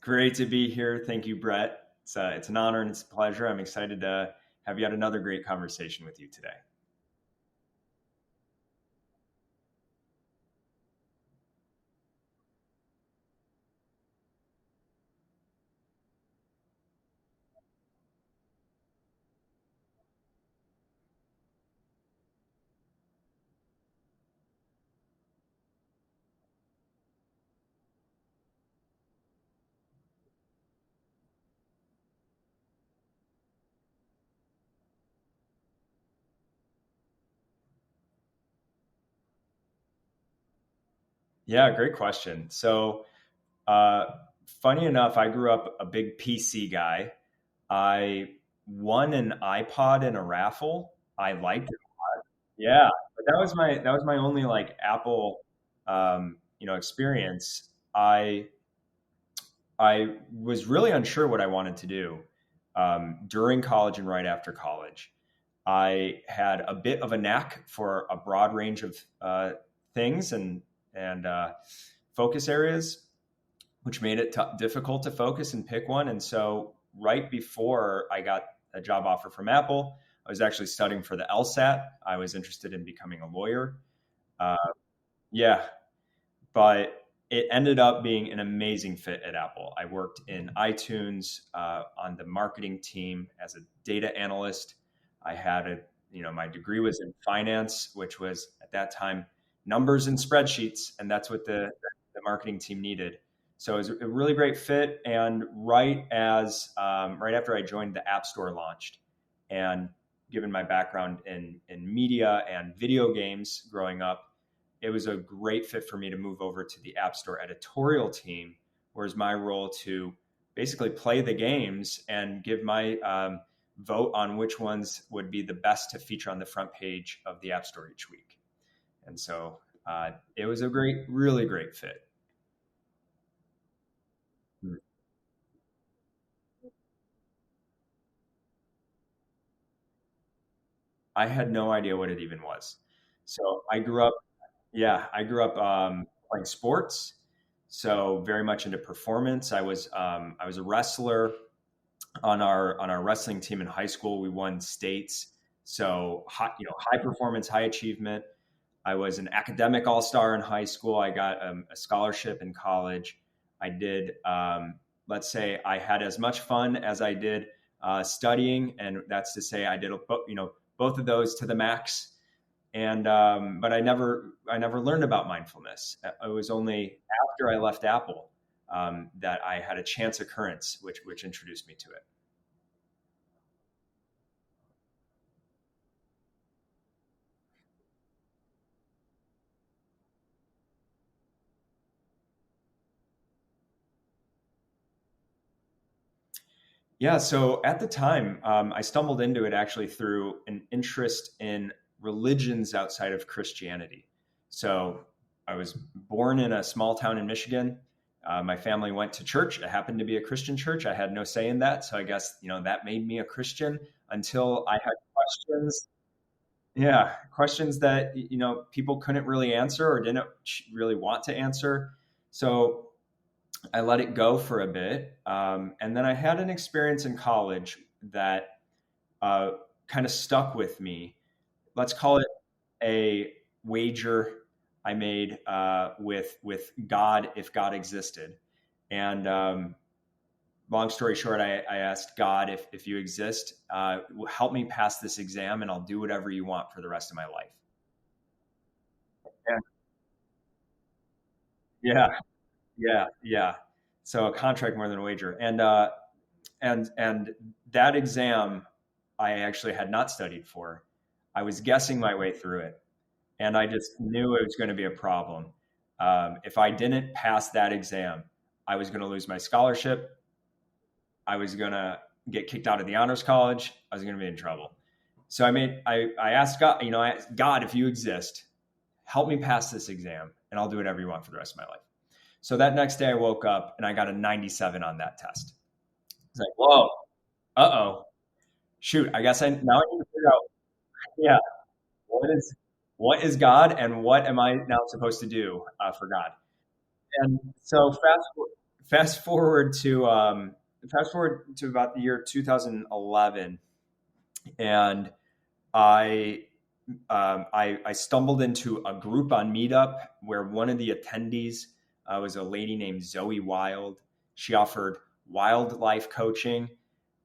Great to be here. Thank you, Brett. It's an honor and it's a pleasure. I'm excited to have yet another great conversation with you today. Yeah, great question. Uh, funny enough, I grew up a big PC guy. I won an iPod in a raffle. I liked it. Yeah, but that was my only like Apple, experience. I was really unsure what I wanted to do during college and right after college. I had a bit of a knack for a broad range of things and focus areas, which made it difficult to focus and pick one. And so, right before I got a job offer from Apple, I was actually studying for the LSAT. I was interested in becoming a lawyer. Uh, yeah, but it ended up being an amazing fit at Apple. I worked in iTunes on the marketing team as a data analyst. I had my degree was in finance, which was at that time numbers and spreadsheets, and that's what the marketing team needed. So it was a really great fit. And right after I joined, the App Store launched, and given my background in media and video games growing up, it was a great fit for me to move over to the App Store editorial team, whereas my role to basically play the games and give my vote on which ones would be the best to feature on the front page of the App Store each week. And so it was a really great fit. I had no idea what it even was. So I grew up playing sports. So very much into performance. I was a wrestler on our wrestling team in high school. We won states. So high performance, high achievement. I was an academic all star in high school. I got a scholarship in college. I did. Let's say I had as much fun as I did studying, and that's to say I did both of those to the max. And but I never learned about mindfulness. It was only after I left Apple that I had a chance occurrence, which introduced me to it. Yeah, so at the time, I stumbled into it actually through an interest in religions outside of Christianity. So I was born in a small town in Michigan. My family went to church. It happened to be a Christian church. I had no say in that. So I guess, that made me a Christian until I had questions. Yeah, questions that, people couldn't really answer or didn't really want to answer. So I let it go for a bit. And then I had an experience in college that uh, kind of stuck with me. Let's call it a wager I made with God, if God existed. And long story short, I asked God, if you exist, help me pass this exam and I'll do whatever you want for the rest of my life. And yeah, yeah. So a contract more than a wager. And that exam I actually had not studied for. I was guessing my way through it, and I just knew it was going to be a problem. If I didn't pass that exam, I was going to lose my scholarship. I was going to get kicked out of the honors college. I was going to be in trouble. So I asked God, I asked God, if you exist, help me pass this exam, and I'll do whatever you want for the rest of my life. So that next day, I woke up and I got a 97 on that test. It's like, whoa, uh-oh, shoot, I guess now I need to figure out, yeah, what is God and what am I now supposed to do for God? And so fast forward to about the year 2011, and I I stumbled into a group on Meetup where one of the attendees was a lady named Zoe Wild. She offered wildlife coaching,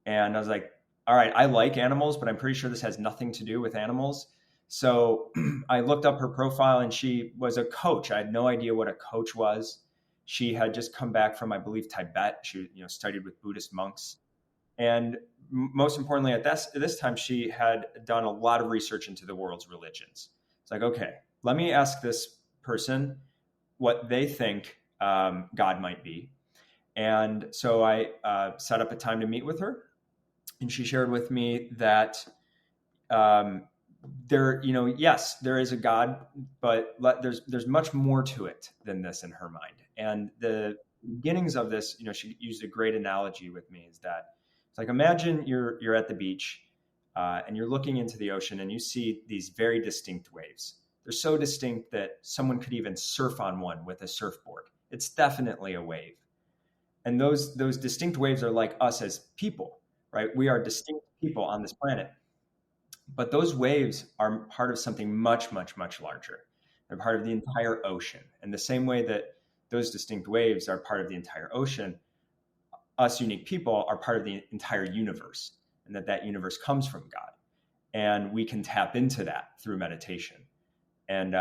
and I was like, all right, I like animals, but I'm pretty sure this has nothing to do with animals. So I looked up her profile, and she was a coach. I had no idea what a coach was. She had just come back from, I believe, Tibet. She, studied with Buddhist monks, and most importantly, at this time, she had done a lot of research into the world's religions. It's like, okay, let me ask this person what they think God might be. And so I set up a time to meet with her, and she shared with me that um, yes, there is a God, but there's much more to it than this in her mind. And the beginnings of this, she used a great analogy with me. Is that it's like, imagine you're at the beach, and you're looking into the ocean, and you see these very distinct waves. They're so distinct that someone could even surf on one with a surfboard. It's definitely a wave, and those distinct waves are like us as people, right? We are distinct people on this planet, but those waves are part of something much, much, much larger. They're part of the entire ocean. And the same way that those distinct waves are part of the entire ocean, us unique people are part of the entire universe, and that universe comes from God. And we can tap into that through meditation. And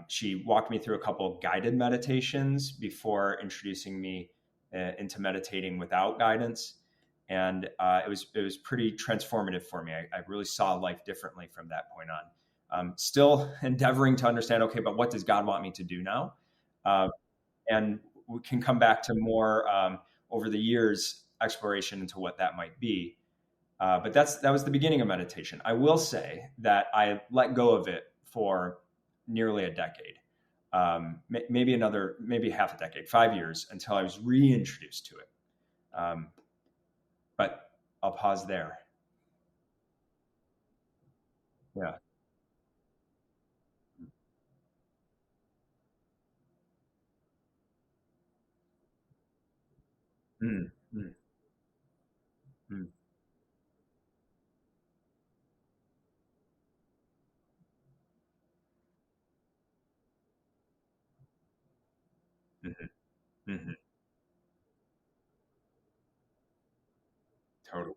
she walked me through a couple of guided meditations before introducing me into meditating without guidance, and it was pretty transformative for me. I really saw life differently from that point on. Still endeavoring to understand, okay, but what does God want me to do now? Uh, and we can come back to more over the years exploration into what that might be. But that was the beginning of meditation. I will say that I let go of it for nearly a decade, maybe half a decade, 5 years, until I was reintroduced to it. But I'll pause there. Yeah. Mm, mm, mm, mhm, mhm. Totally.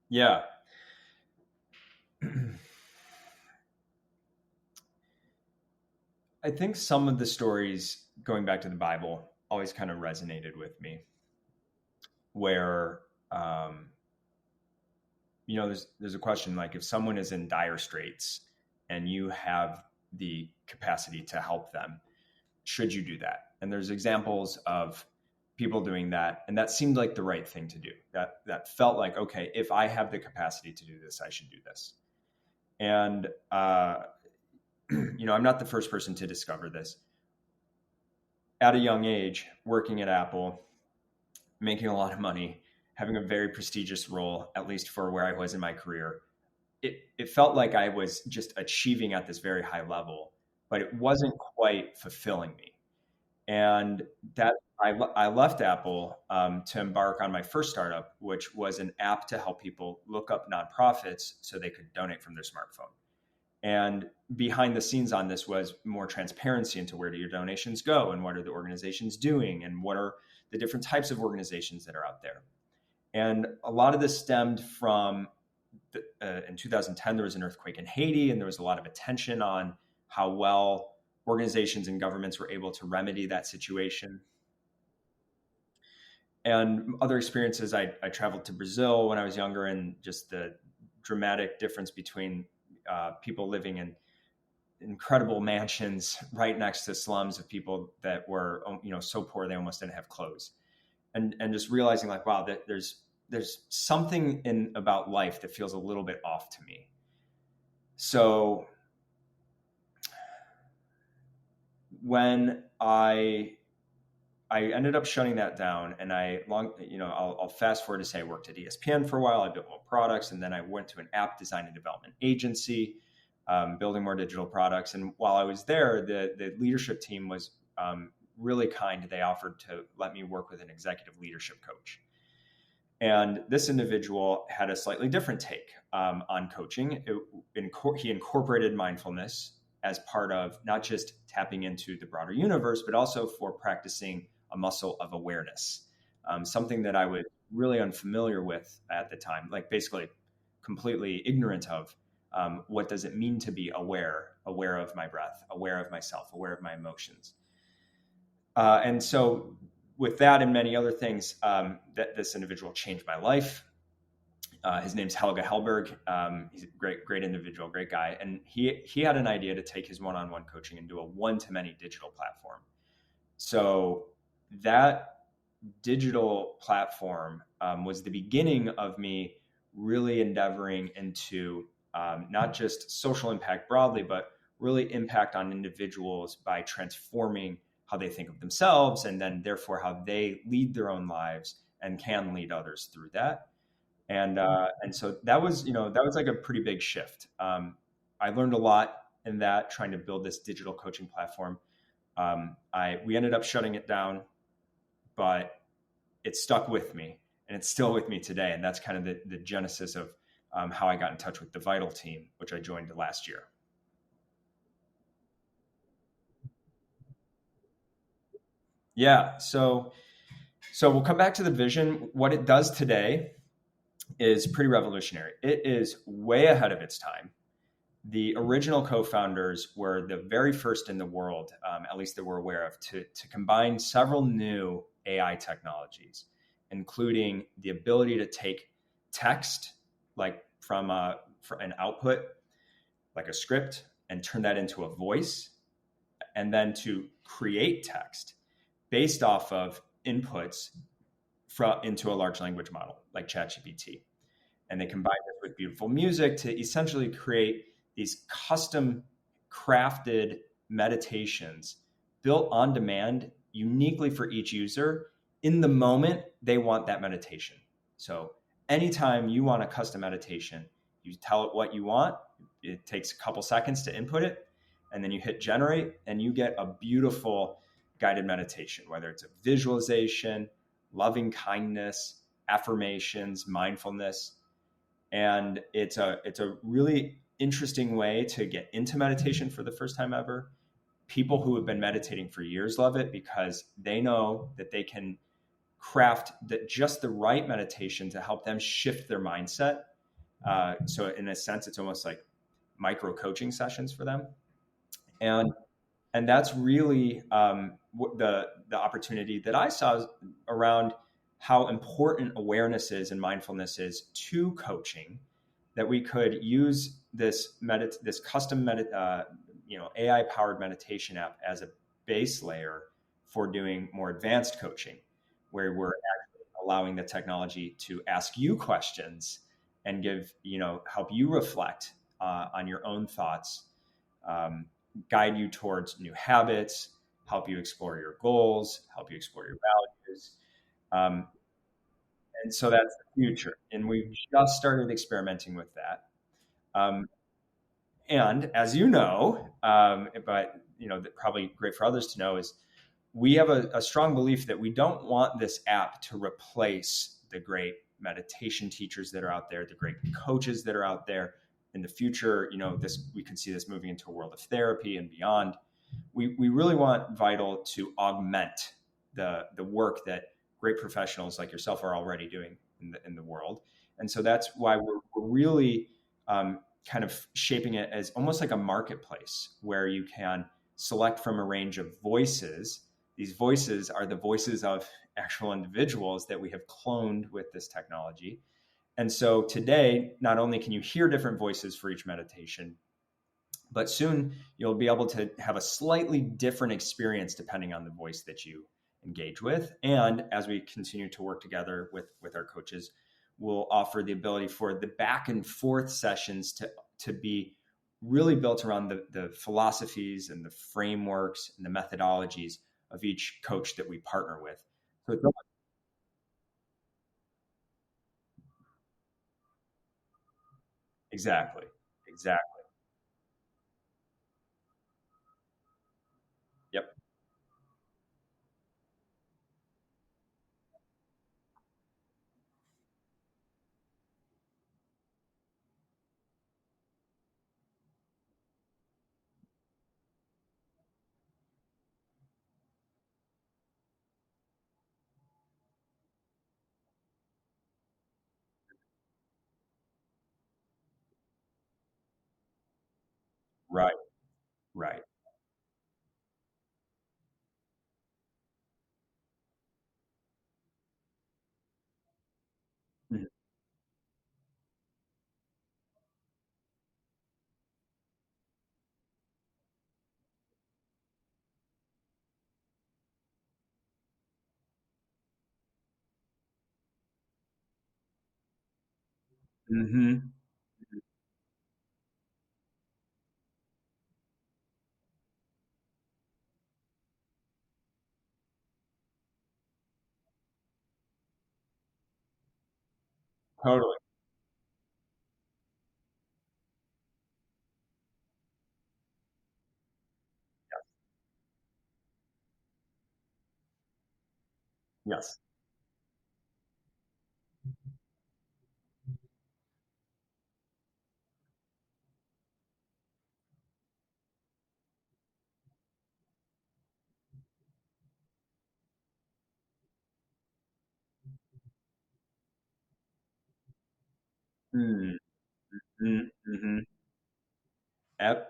Yeah. I think some of the stories going back to the Bible always kind of resonated with me, where um, there's a question like, if someone is in dire straits and you have the capacity to help them, should you do that? And there's examples of people doing that, and that seemed like the right thing to do. That felt like, okay, if I have the capacity to do this, I should do this. And I'm not the first person to discover this. At a young age, working at Apple, making a lot of money, having a very prestigious role, at least for where I was in my career, it felt like I was just achieving at this very high level, but it wasn't quite fulfilling me. And that I left Apple to embark on my first startup, which was an app to help people look up nonprofits so they could donate from their smartphone. And behind the scenes on this was more transparency into where do your donations go, and what are the organizations doing, and what are the different types of organizations that are out there. And a lot of this stemmed from in 2010, there was an earthquake in Haiti, and there was a lot of attention on how well organizations and governments were able to remedy that situation. And other experiences, I traveled to Brazil when I was younger, and just the dramatic difference between people living in incredible mansions right next to slums of people that were, so poor they almost didn't have clothes. And just realizing like, wow, that there's something in about life that feels a little bit off to me. So when I ended up shutting that down, and I'll fast forward to say I worked at ESPN for a while. I built more products, and then I went to an app design and development agency, building more digital products. And while I was there, the leadership team was really kind. They offered to let me work with an executive leadership coach. And this individual had a slightly different take on coaching. He incorporated mindfulness as part of not just tapping into the broader universe, but also for practicing a muscle of awareness, something that I was really unfamiliar with at the time, like basically completely ignorant of. What does it mean to be aware of my breath, aware of myself, aware of my emotions? And so with that and many other things, that this individual changed my life. His name's Helge Hellberg. He's a great individual, great guy. And he had an idea to take his one-on-one coaching and do a one-to-many digital platform. So that digital platform was the beginning of me really endeavoring into not just social impact broadly, but really impact on individuals by transforming how they think of themselves, and then therefore how they lead their own lives and can lead others through that. And so that was like a pretty big shift. I learned a lot in that, trying to build this digital coaching platform. We ended up shutting it down, but it stuck with me, and it's still with me today. And that's kind of the genesis of how I got in touch with the Vital team, which I joined last year. Yeah. So we'll come back to the vision. What it does today is pretty revolutionary. It is way ahead of its time. The original co-founders were the very first in the world, at least that we're aware of, to combine several new AI technologies, including the ability to take text, like from an output, like a script, and turn that into a voice, and then to create text based off of inputs into a large language model like ChatGPT. And they combine this with beautiful music to essentially create these custom crafted meditations built on demand uniquely for each user in the moment they want that meditation. So anytime you want a custom meditation, you tell it what you want. It takes a couple seconds to input it, and then you hit generate, and you get a beautiful guided meditation, whether it's a visualization, loving kindness, affirmations, mindfulness. And it's a really interesting way to get into meditation for the first time ever. People who have been meditating for years love it because they know that they can craft just the right meditation to help them shift their mindset. So in a sense, it's almost like micro coaching sessions for them. And that's really the opportunity that I saw around how important awareness is and mindfulness is to coaching, that we could use this custom AI powered meditation app as a base layer for doing more advanced coaching, where we're actually allowing the technology to ask you questions and help you reflect on your own thoughts, guide you towards new habits, help you explore your goals, help you explore your values. And so that's the future. And we've just started experimenting with that. And as you know, but probably great for others to know, is we have a strong belief that we don't want this app to replace the great meditation teachers that are out there, the great coaches that are out there. In the future, we could see this moving into a world of therapy and beyond. We really want Vital to augment the work that great professionals like yourself are already doing in the world. And so that's why we're really kind of shaping it as almost like a marketplace where you can select from a range of voices. These voices are the voices of actual individuals that we have cloned with this technology. And so today, not only can you hear different voices for each meditation, But soon you'll be able to have a slightly different experience depending on the voice that you engage with. And as we continue to work together with our coaches, we'll offer the ability for the back and forth sessions to be really built around the philosophies and the frameworks and the methodologies of each coach that we partner with. So it's exactly, exactly. Yep. Right. Right. Mm-hmm. Totally. Yes. Mm-hmm.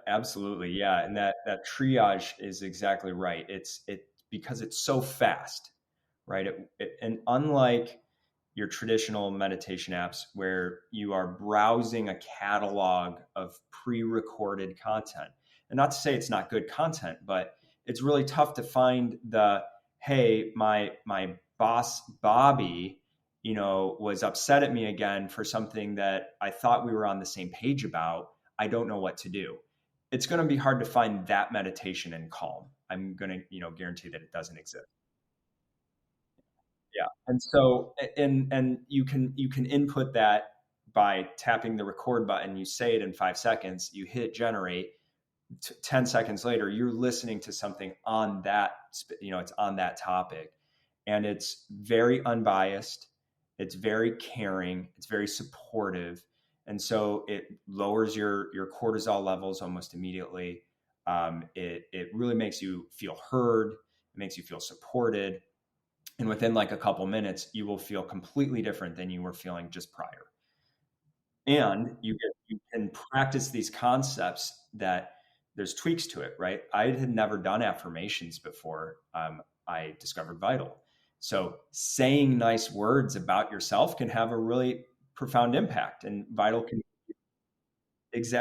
Absolutely, yeah, and that triage is exactly right. It because it's so fast, right? And unlike your traditional meditation apps where you are browsing a catalog of pre-recorded content, and not to say it's not good content, but it's really tough to find the hey, my boss Bobby, was upset at me again for something that I thought we were on the same page about. I don't know what to do. It's going to be hard to find that meditation and calm. I'm going to, guarantee that it doesn't exist. Yeah. And so, and you can input that by tapping the record button. You say it in 5 seconds. You hit generate. 10 seconds later, you're listening to something on that. It's on that topic, and it's very unbiased. It's very caring. It's very supportive, and so it lowers your cortisol levels almost immediately. It really makes you feel heard. It makes you feel supported, and within like a couple minutes, you will feel completely different than you were feeling just prior. And you can practice these concepts that there's tweaks to it, right? I had never done affirmations before. I discovered Vital. So saying nice words about yourself can have a really profound impact, and Vital can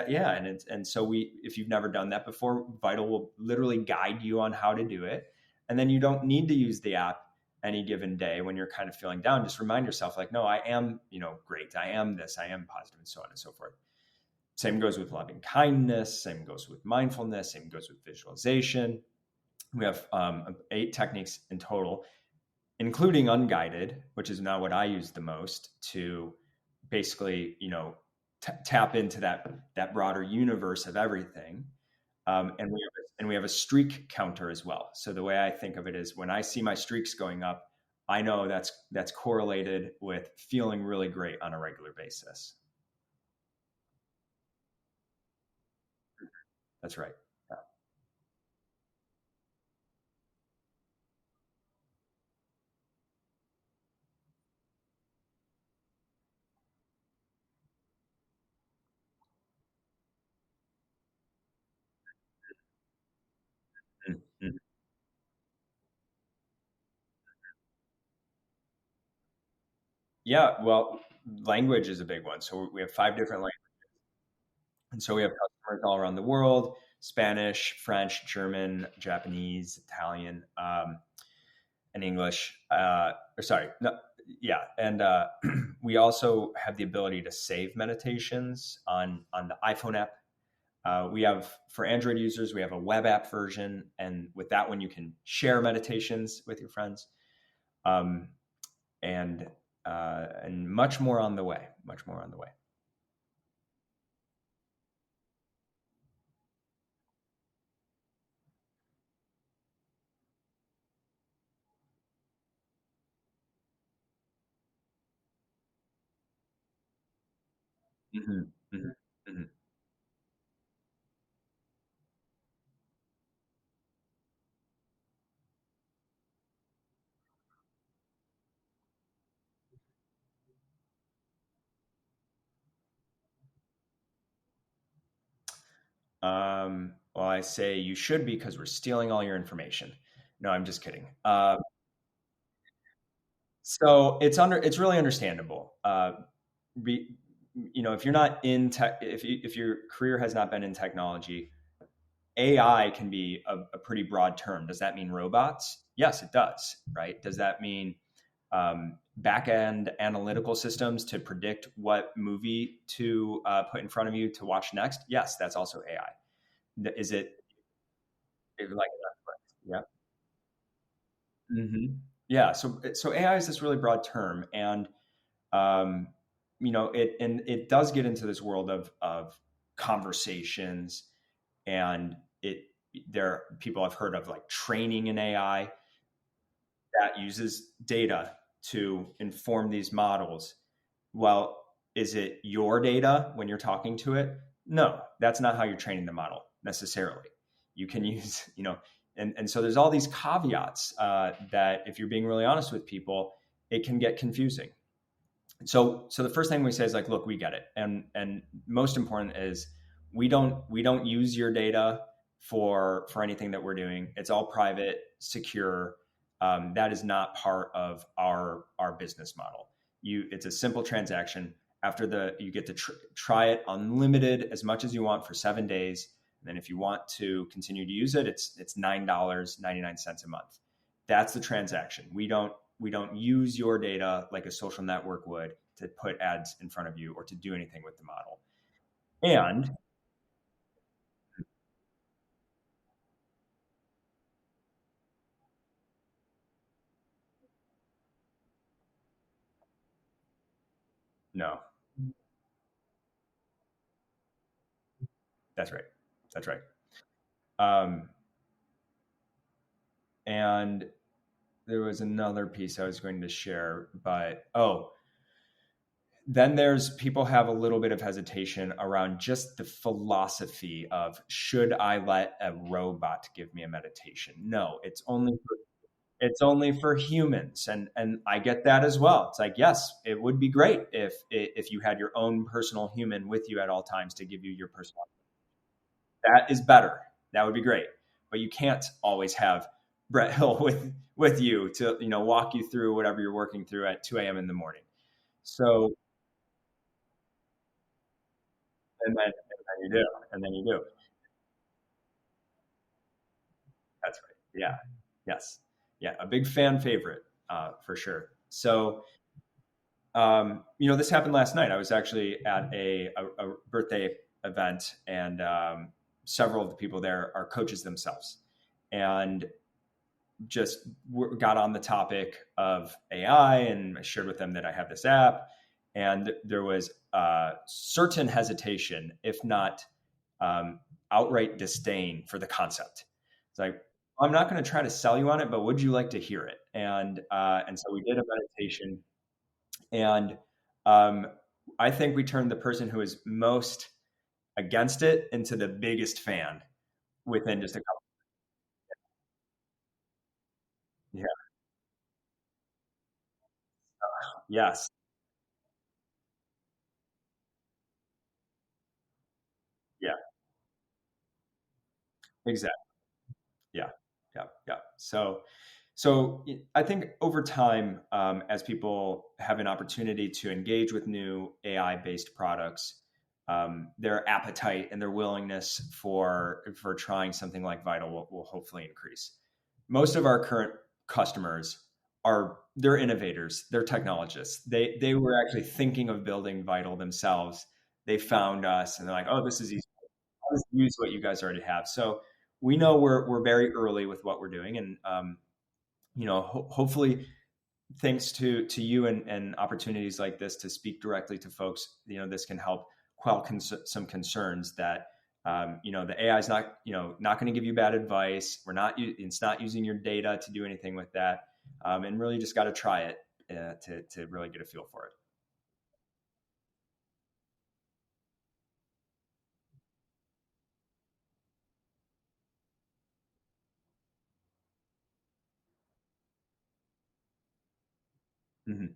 yeah, and so if you've never done that before, Vital will literally guide you on how to do it, and then you don't need to use the app any given day when you're kind of feeling down. Just remind yourself, like, no, I am, great. I am this. I am positive, and so on and so forth. Same goes with loving kindness. Same goes with mindfulness. Same goes with visualization. We have 8 techniques in total, including unguided, which is now what I use the most to basically, tap into that broader universe of everything. And we have a streak counter as well. So the way I think of it is when I see my streaks going up, I know that's correlated with feeling really great on a regular basis. That's right. Yeah. Mhm. Yeah, well, language is a big one. So we have 5 different languages, and so we have customers all around the world: Spanish, French, German, Japanese, Italian, and English. Or sorry, no, yeah, and we also have the ability to save meditations on the iPhone app. We have, for Android users, we have a web app version, and with that one, you can share meditations with your friends, um, and and much more on the way. Much more on the way. Hmm. Hmm. Hmm. Well, I say you should be because we're stealing all your information. No, I'm just kidding. So it's really understandable. Be, if you're not in tech, if your career has not been in technology, AI can be a pretty broad term. Does that mean robots? Yes, it does. Right? Does that mean back end analytical systems to predict what movie to put in front of you to watch next? Yes, that's also AI. Is it like yeah? Hmm. Yeah. So AI is this really broad term, and um, it does get into this world of conversations, and it there people have heard of like training an AI that uses data to inform these models. Well, is it your data when you're talking to it? No, that's not how you're training the model necessarily. You can use, and so there's all these caveats that if you're being really honest with people, it can get confusing. So the first thing we say is like, look, we get it, and most important is we don't use your data for anything that we're doing. It's all private, secure. That is not part of our business model. It's a simple transaction. After you get to try it unlimited as much as you want for 7 days. And then if you want to continue to use it, it's $9.99 a month. That's the transaction. We don't use your data like a social network would to put ads in front of you or to do anything with the model. And no, that's right. That's right. Um, and there was another piece I was going to share, but then there's people have a little bit of hesitation around just the philosophy of should I let a robot give me a meditation? No, it's only for humans, and I get that as well. It's like, yes, it would be great if you had your own personal human with you at all times to give you your personal. That is better. That would be great, but you can't always have Brett Hill with you to walk you through whatever you're working through at 2 a.m. in the morning. So and then you do, and then you do. That's right. Yeah. Yes. Yeah. A big fan favorite, for sure. So this happened last night. I was actually at a birthday event, and several of the people there are coaches themselves, and just got on the topic of AI, and I shared with them that I have this app, and there was certain hesitation, if not um, outright disdain for the concept. It's like, I'm not going to try to sell you on it, but would you like to hear it? And so we did a meditation, and um, I think we turned the person who is most against it into the biggest fan within just a couple. Yeah. Yes. Yeah. Exactly. Yeah. Yeah. Yeah. So I think over time, as people have an opportunity to engage with new AI based products, their appetite and their willingness for trying something like Vital will hopefully increase. Most of our current customers they're innovators, they're technologists. They were actually thinking of building Vital themselves. They found us and they're like, oh, this is easy. I'll just use what you guys already have. So we know we're very early with what we're doing, and hopefully thanks to you and opportunities like this to speak directly to folks, this can help quell some concerns that the AI is not going to give you bad advice. It's not using your data to do anything with that, and really just got to try it to really get a feel for it. Mm-hmm.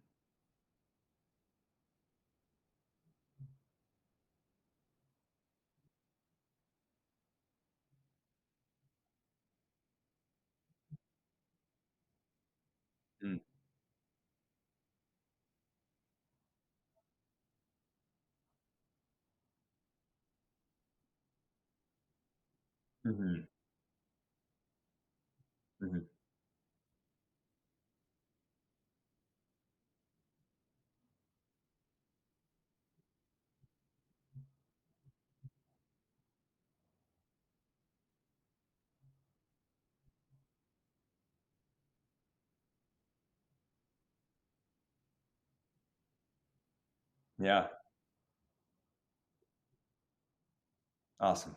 Mm-hmm. Mm-hmm. Yeah, awesome.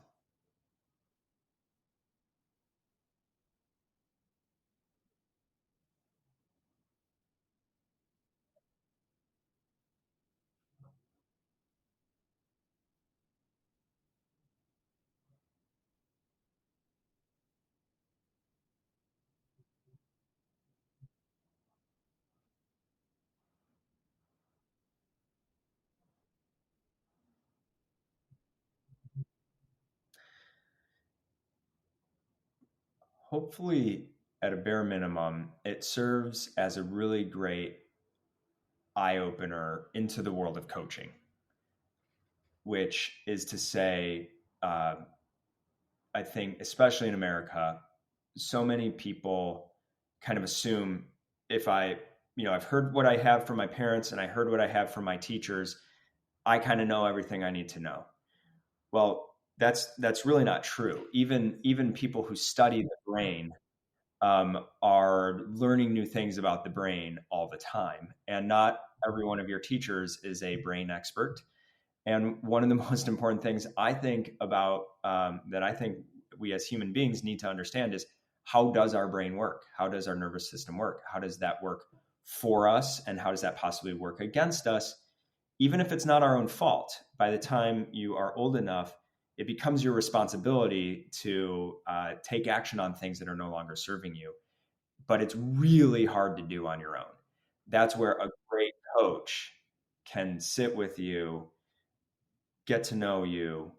Hopefully, at a bare minimum, it serves as a really great eye opener into the world of coaching, which is to say, uh, I think, especially in America, so many people kind of assume if I've heard what I have from my parents and I heard what I have from my teachers, I kind of know everything I need to know. Well, that's really not true. Even people who study the brain are learning new things about the brain all the time, and not every one of your teachers is a brain expert. And one of the most important things I think about that I think we as human beings need to understand is how does our brain work? How does our nervous system work? How does that work for us? And how does that possibly work against us? Even if it's not our own fault, by the time you are old enough, it becomes your responsibility to take action on things that are no longer serving you. But it's really hard to do on your own. That's where a great coach can sit with you, get to know you,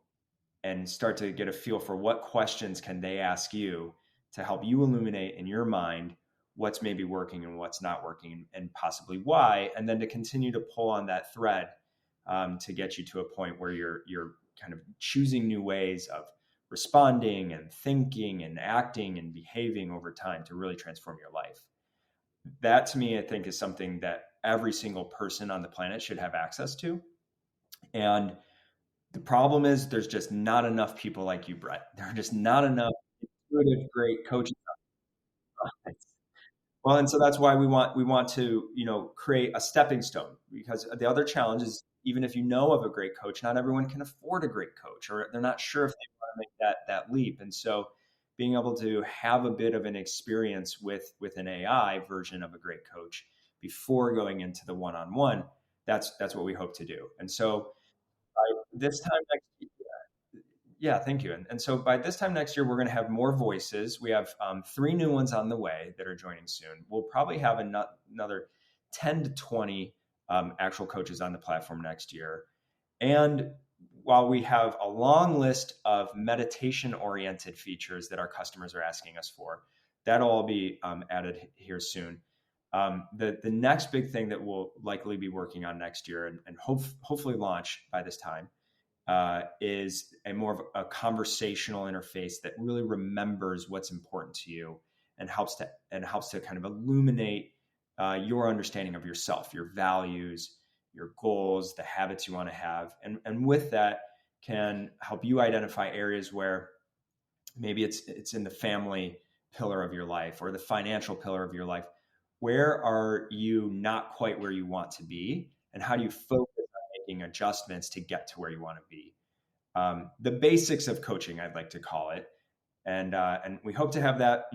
and start to get a feel for what questions can they ask you to help you illuminate in your mind what's maybe working and what's not working and possibly why, and then to continue to pull on that thread to get you to a point where you're kind of choosing new ways of responding and thinking and acting and behaving over time to really transform your life. That to me, I think, is something that every single person on the planet should have access to. And the problem is there's just not enough people like you, Brett. There are just not enough intuitive, great coaches. Well, and so that's why we want to create a stepping stone, because the other challenge is even if you know of a great coach, not everyone can afford a great coach, or they're not sure if they want to make that leap. And so being able to have a bit of an experience with an AI version of a great coach before going into the one-on-one, that's what we hope to do. And so by this time next year, yeah, thank you. And so by this time next year, we're going to have more voices. We have three new ones on the way that are joining soon. We'll probably have another 10 to 20 actual coaches on the platform next year. And while we have a long list of meditation oriented features that our customers are asking us for, that'll all be added here soon. The next big thing that we'll likely be working on next year and hopefully launch by this time is a more of a conversational interface that really remembers what's important to you and helps to kind of illuminate your understanding of yourself, your values, your goals, the habits you want to have, and with that can help you identify areas where maybe it's in the family pillar of your life or the financial pillar of your life. Where are you not quite where you want to be, and how do you focus on making adjustments to get to where you want to be? The basics of coaching, I'd like to call it, and we hope to have that,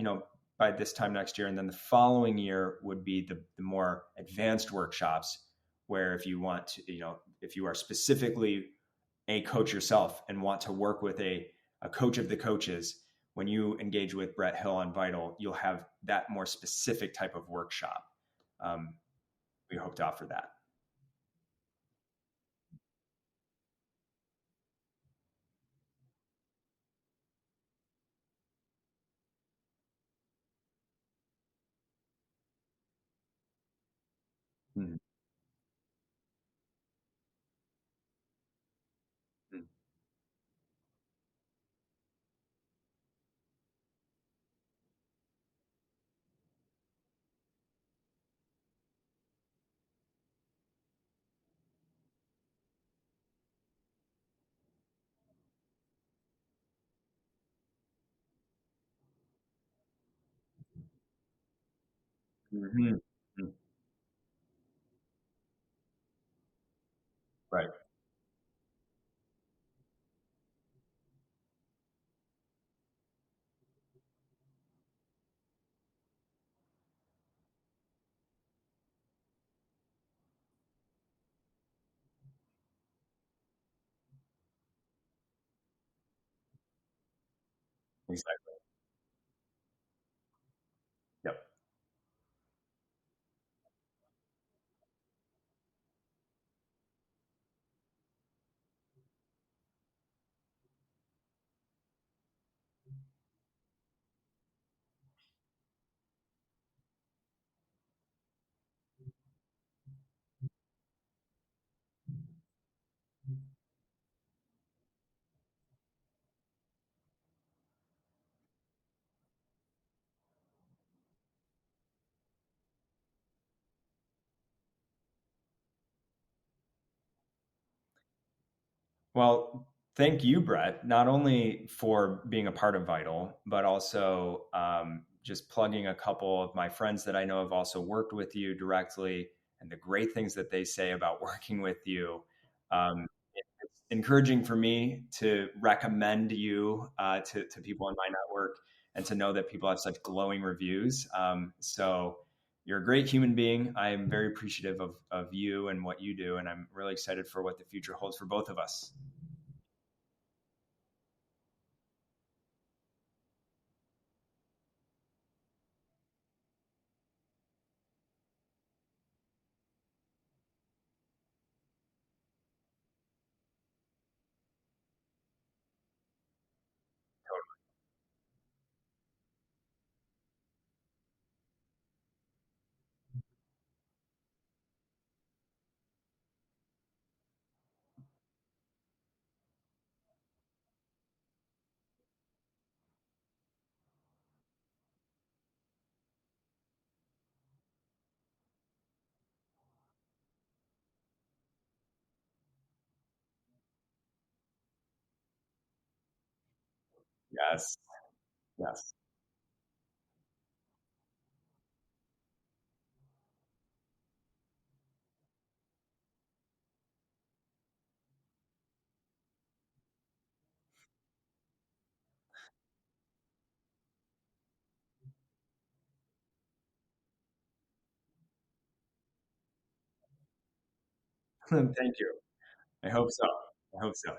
by this time next year, and then the following year would be the more advanced workshops, where if you want to, if you are specifically a coach yourself and want to work with a coach of the coaches, when you engage with Brett Hill on Vital, you'll have that more specific type of workshop. Um, we hope to offer that. Mm-hmm. Mm-hmm. Right. Exactly. Yep. Well, thank you, Brett, not only for being a part of Vital, but also just plugging a couple of my friends that I know have also worked with you directly and the great things that they say about working with you. It's encouraging for me to recommend you to people in my network and to know that people have such glowing reviews. So you're a great human being. I am very appreciative of you and what you do, and I'm really excited for what the future holds for both of us. Yes. Yes. Thank you. I hope so. I hope so.